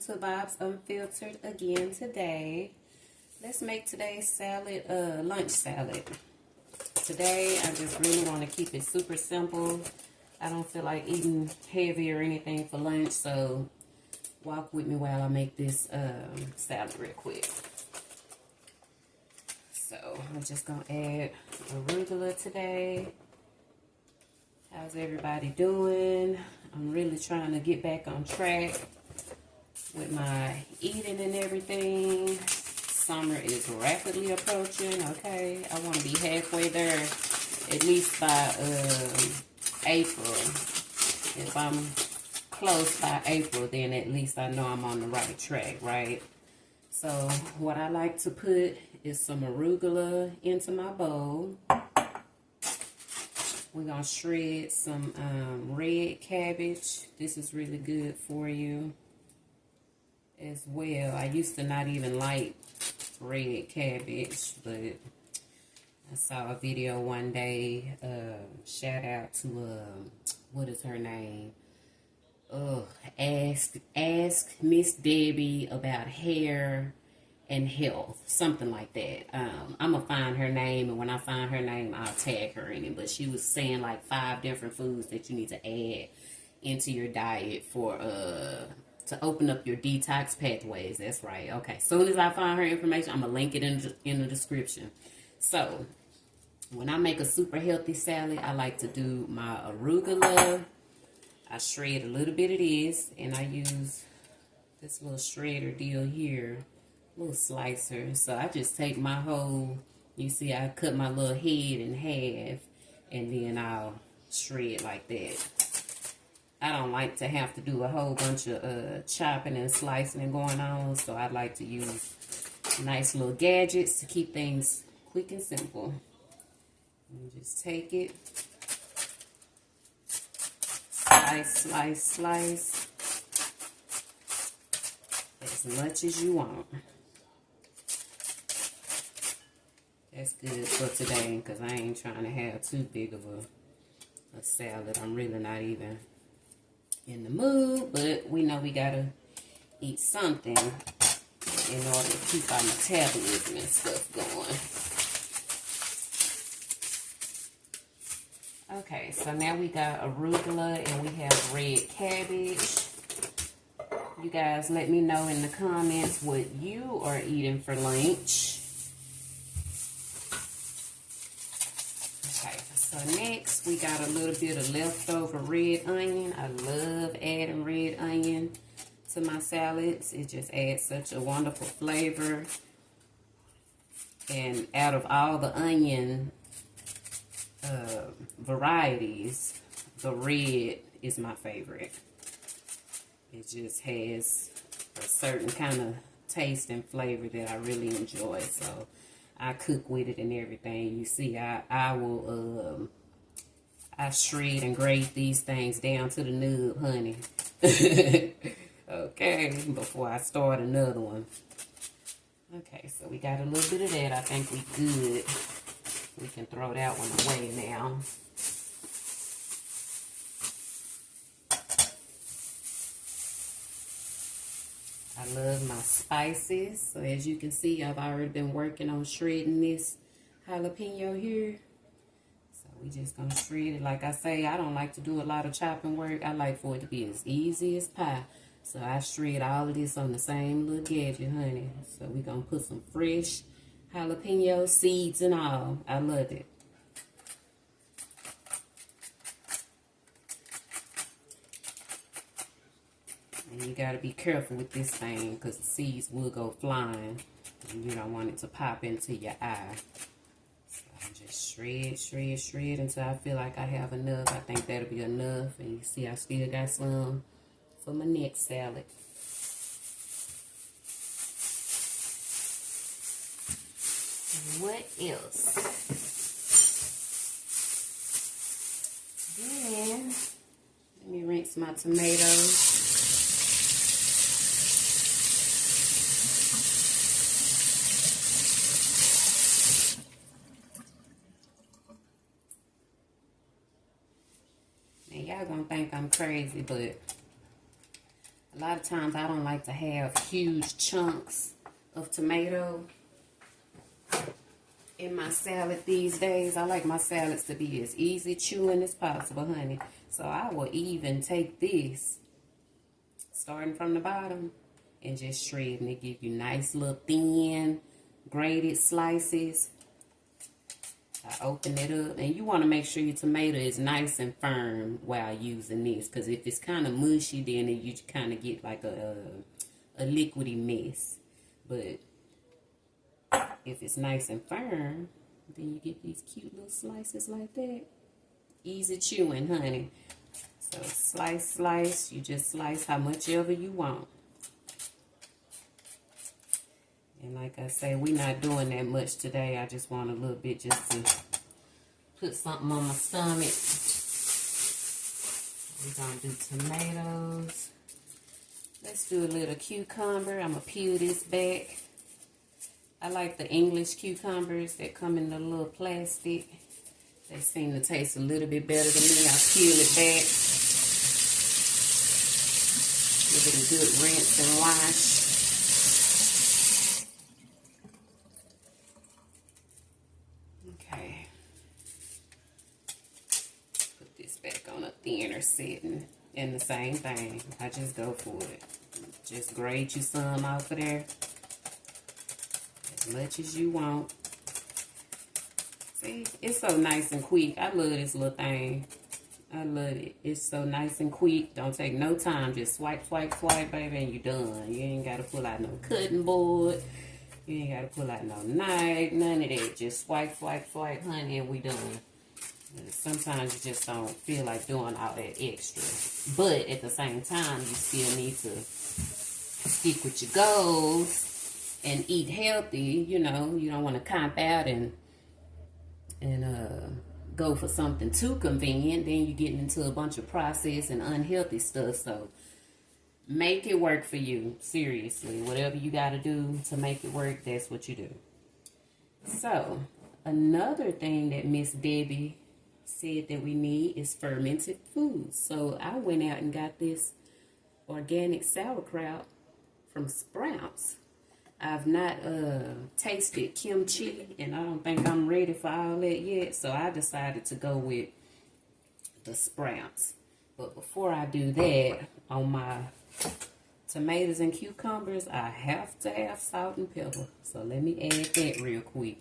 to Vibes Unfiltered again today. Let's make today's salad lunch salad. Today, I just really want to keep it super simple. I don't feel like eating heavy or anything for lunch, so walk with me while I make this salad real quick. So, I'm just going to add arugula today. How's everybody doing? I'm really trying to get back on track with my eating and everything. Summer is rapidly approaching, okay? I want to be halfway there, at least by April. If I'm close by April, then at least I know I'm on the right track, right? So what I like to put is some arugula into my bowl. We're going to shred some red cabbage. This is really good for you as well. I used to not even like red cabbage, but I saw a video one day. Shout out to, what is her name? Ask Miss Debbie about hair and health, something like that. I'm gonna find her name, and when I find her name, I'll tag her in it. But she was saying like 5 different foods that you need to add into your diet for to open up your detox pathways. That's right. Okay. As soon as I find her information, I'm gonna link it in the description. So when I make a super healthy salad, I like to do my arugula. I shred a little bit of this, and I use this little shredder deal here. Little slicer. So I just take my whole, you see I cut my little head in half, and then I'll shred like that. I don't like to have to do a whole bunch of chopping and slicing and going on, so I like to use nice little gadgets to keep things quick and simple. You just take it, slice, slice, slice as much as you want. That's good for today, because I ain't trying to have too big of a salad. I'm really not even in the mood, but we know we gotta eat something in order to keep our metabolism and stuff going. Okay, so now we got arugula and we have red cabbage. You guys let me know in the comments what you are eating for lunch. So next, we got a little bit of leftover red onion. I love adding red onion to my salads. It just adds such a wonderful flavor. And out of all the onion varieties, the red is my favorite. It just has a certain kind of taste and flavor that I really enjoy. So I cook with it and everything. You see, I will I shred and grate these things down to the nub, honey. Okay, before I start another one. Okay, so we got a little bit of that. I think we good. We can throw that one away now. I love my spices. So as you can see, I've already been working on shredding this jalapeno here. So we just gonna shred it. Like I say, I don't like to do a lot of chopping work. I like for it to be as easy as pie. So I shred all of this on the same little gadget, honey. So we gonna put some fresh jalapeno seeds and all. I love it. And you got to be careful with this thing, because the seeds will go flying. And you don't want it to pop into your eye. So I just shred, shred, shred until I feel like I have enough. I think that'll be enough. And you see I still got some for my next salad. What else? Then, let me rinse my tomatoes. Y'all gonna think I'm crazy, but A lot of times I don't like to have huge chunks of tomato in my salad these days. I like my salads to be as easy chewing as possible, honey. So I will even take this, starting from the bottom, and just shred, and it give you nice little thin grated slices. I open it up, and you want to make sure your tomato is nice and firm while using this, because if it's kind of mushy, then you kind of get like a liquidy mess. But if it's nice and firm, then you get these cute little slices like that. Easy chewing, honey. So slice, you just slice how much ever you want. And like I say, we're not doing that much today. I just want a little bit just to put something on my stomach. We're going to do tomatoes. Let's do a little cucumber. I'm going to peel this back. I like the English cucumbers that come in the little plastic. They seem to taste a little bit better than me. I peel it back. Give it a good rinse and wash. Okay. Put this back on a thinner setting. And the same thing. I just go for it. Just grate you some off of there. As much as you want. See, it's so nice and quick. I love this little thing. I love it. It's so nice and quick. Don't take no time. Just swipe, swipe, swipe, baby, and you're done. You ain't got to pull out no cutting board. You ain't got to pull out no knife. None of that. Just swipe, swipe, swipe, honey, and we done. And sometimes you just don't feel like doing all that extra. But at the same time, you still need to stick with your goals and eat healthy. You know, you don't want to camp out and go for something too convenient. Then you're getting into a bunch of processed and unhealthy stuff. So make it work for you. Seriously, whatever you got to do to make it work, that's what you do. So another thing that Miss Debbie said that we need is fermented foods. So I went out and got this organic sauerkraut from Sprouts. I've not tasted kimchi, and I don't think I'm ready for all that yet, so I decided to go with the Sprouts. But before I do that, on my tomatoes and cucumbers, I have to have salt and pepper. So let me add that real quick.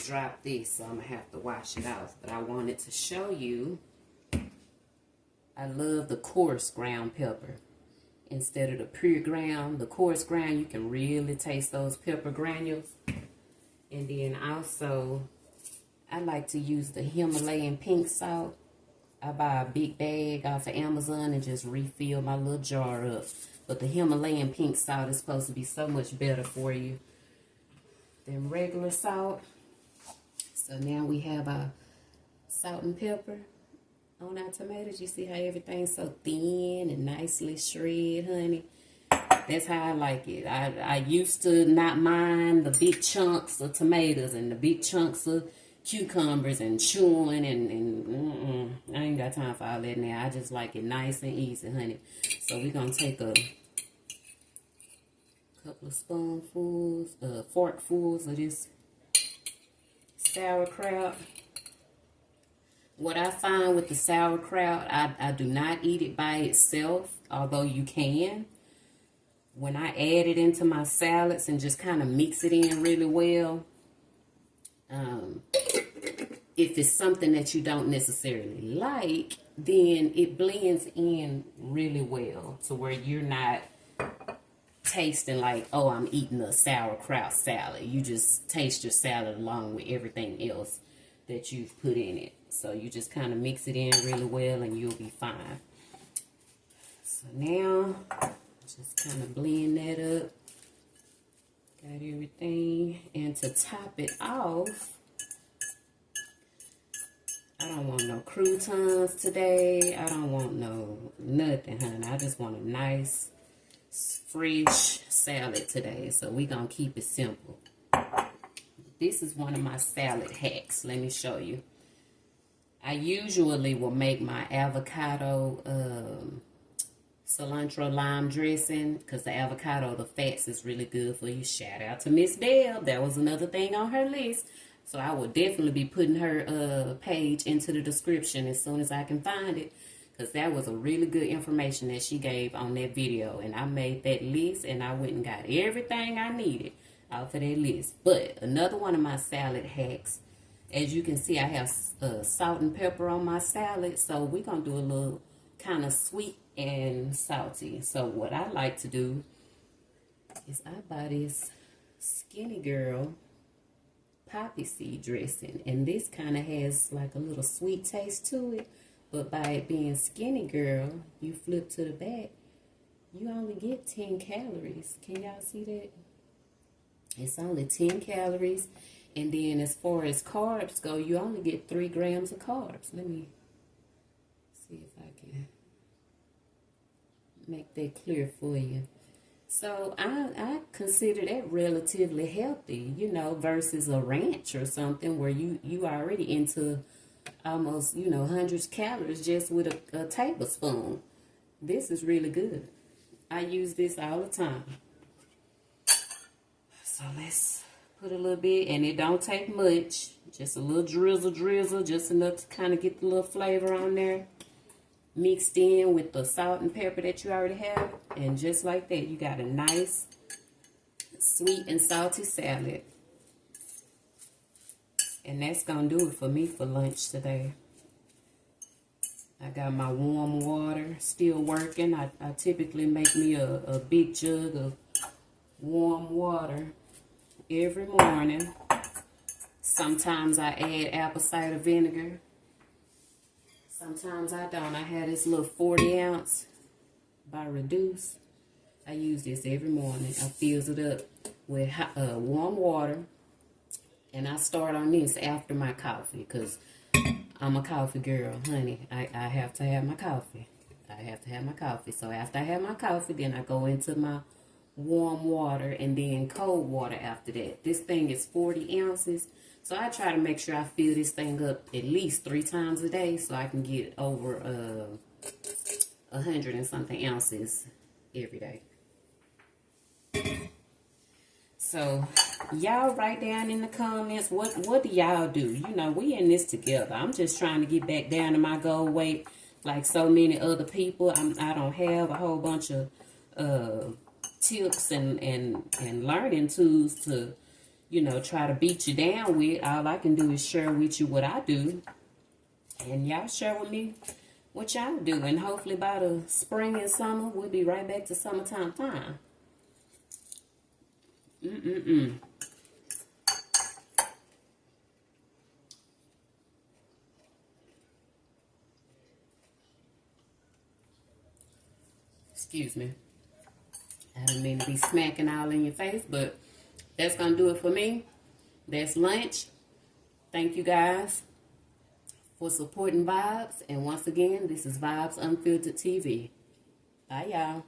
Drop this, so I'm gonna have to wash it off, but I wanted to show you I love the coarse ground pepper instead of the pure ground. The coarse ground, you can really taste those pepper granules. And then also I like to use the Himalayan pink salt. I buy a big bag off of Amazon and just refill my little jar up. But the Himalayan pink salt is supposed to be so much better for you than regular salt. So now we have our salt and pepper on our tomatoes. You see how everything's so thin and nicely shredded, honey? That's how I like it. I used to not mind the big chunks of tomatoes and the big chunks of cucumbers and chewing and I ain't got time for all that now. I just like it nice and easy, honey. So we're going to take a couple of spoonfuls, forkfuls of this sauerkraut. What I find with the sauerkraut, I do not eat it by itself, although you can. When I add it into my salads and just kind of mix it in really well, if it's something that you don't necessarily like, then it blends in really well to where you're not tasting like, oh, I'm eating a sauerkraut salad. You just taste your salad along with everything else that you've put in it. So you just kind of mix it in really well and you'll be fine. So now, just kind of blend that up. Got everything. And to top it off, I don't want no croutons today. I don't want no nothing, honey. I just want a nice, fresh salad today. So we gonna keep it simple. This is one of my salad hacks. Let me show you. I usually will make my avocado cilantro lime dressing because the avocado, the fats is really good for you. Shout out to Miss Deb. That was another thing on her list. So I will definitely be putting her page into the description as soon as I can find it, because that was a really good information that she gave on that video. And I made that list and I went and got everything I needed off of that list. But another one of my salad hacks, as you can see, I have salt and pepper on my salad. So we're going to do a little kind of sweet and salty. So what I like to do is I buy this Skinny Girl poppy seed dressing, and this kind of has like a little sweet taste to it, but by it being Skinny Girl, you flip to the back, you only get 10 calories. Can y'all see that? It's only 10 calories. And then as far as carbs go, you only get 3 grams of carbs. Let me see if I can make that clear for you. So I consider that relatively healthy, you know, versus a ranch or something where you already into almost, you know, hundreds of calories just with a tablespoon. This is really good. I use this all the time. So let's put a little bit, and it don't take much. Just a little drizzle, just enough to kind of get the little flavor on there. Mixed in with the salt and pepper that you already have. And just like that, you got a nice sweet and salty salad. And that's going to do it for me for lunch today. I got my warm water still working. I typically make me a big jug of warm water every morning. Sometimes I add apple cider vinegar. Sometimes I don't. I have this little 40 ounce by Reduce. I use this every morning. I fills it up with warm water. And I start on this after my coffee because I'm a coffee girl, honey. I have to have my coffee. I have to have my coffee. So after I have my coffee, then I go into my warm water and then cold water after that. This thing is 40 ounces. So I try to make sure I fill this thing up at least 3 times a day so I can get over 100 and something ounces every day. So y'all write down in the comments, what do y'all do? You know, we in this together. I'm just trying to get back down to my goal weight like so many other people. I don't have a whole bunch of tips and learning tools to, you know, try to beat you down with. All I can do is share with you what I do. And y'all share with me what y'all do. And hopefully by the spring and summer, we'll be right back to summertime time. Excuse me. I didn't mean to be smacking all in your face, but that's going to do it for me. That's lunch. Thank you guys for supporting Vibes. And once again, this is Vibes Unfiltered TV. Bye, y'all.